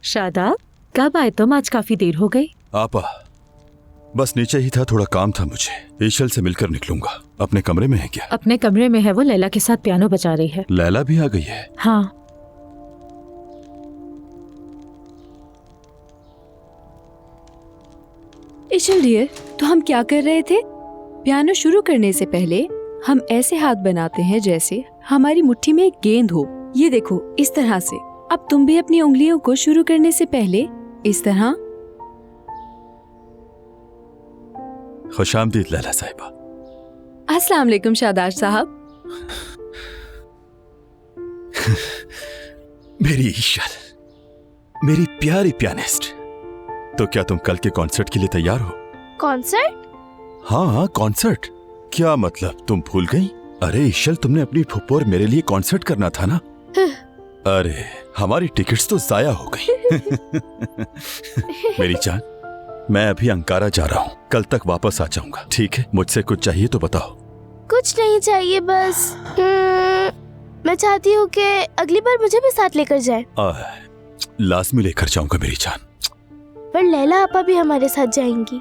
शादाब, कब आए तुम? आज काफी देर हो गई। आपा, बस नीचे ही था, थोड़ा काम था मुझे। ईशल से मिलकर निकलूंगा। अपने कमरे में है क्या? अपने कमरे में है, वो लैला के साथ पियानो बजा रही है। लैला भी आ गई है? हाँ। इशल डियर, तो हम क्या कर रहे थे? पियानो शुरू करने से पहले हम ऐसे हाथ बनाते हैं जैसे हमारी मुट्ठी में एक गेंद हो। ये देखो, इस तरह से। अब तुम भी अपनी उंगलियों को शुरू करने से पहले इस तरह। खुशामदीद लैला साहिबा। अस्सलाम वालेकुम शादाब साहब। मेरी ईशल, मेरी प्यारी पियानिस्ट। तो क्या तुम कल के कॉन्सर्ट के लिए तैयार हो? कॉन्सर्ट? हाँ, कॉन्सर्ट। क्या मतलब, तुम भूल गई? अरे ईशल, तुमने अपनी फुप्पो और मेरे लिए कॉन्सर्ट करना था ना। अरे हमारी टिकट्स तो जाया हो गई। मेरी जान, मैं अभी अंकारा जा रहा हूँ, कल तक वापस आ जाऊंगा। ठीक है? मुझसे कुछ चाहिए तो बताओ। कुछ नहीं चाहिए, बस मैं चाहती हूँ कि अगली बार मुझे भी साथ लेकर जाए। लाजमी लेकर जाऊंगा मेरी जान। पर लैला आपा भी हमारे साथ जाएंगी।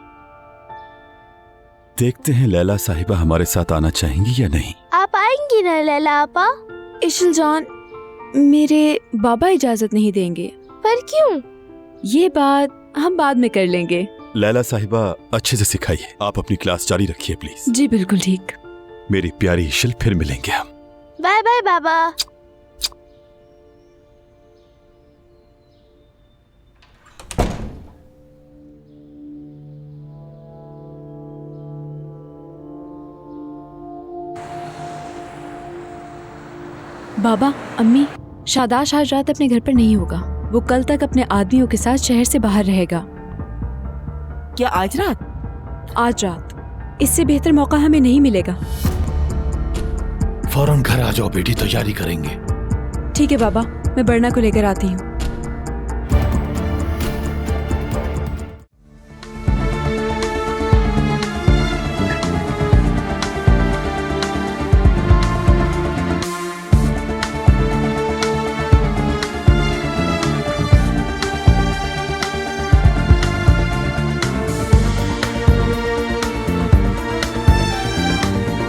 देखते हैं लैला साहिबा हमारे साथ आना चाहेंगी या नहीं। आप आएंगी ना लैला आपा? इशल जान, मेरे बाबा इजाजत नहीं देंगे। पर क्यों? ये बात हम बाद में कर लेंगे। लैला साहिबा, अच्छे से सिखाइए। आप अपनी क्लास जारी रखिए प्लीज। जी बिल्कुल ठीक। मेरी प्यारी इशल, फिर मिलेंगे हम। बाय बाय बाबा। बाबा, अम्मी, शादाश आज रात अपने घर पर नहीं होगा। वो कल तक अपने आदमियों के साथ शहर से बाहर रहेगा। क्या आज रात? आज रात। इससे बेहतर मौका हमें नहीं मिलेगा। फौरन घर आ जाओ बेटी, तैयारी करेंगे। ठीक है बाबा, मैं बरना को लेकर आती हूँ।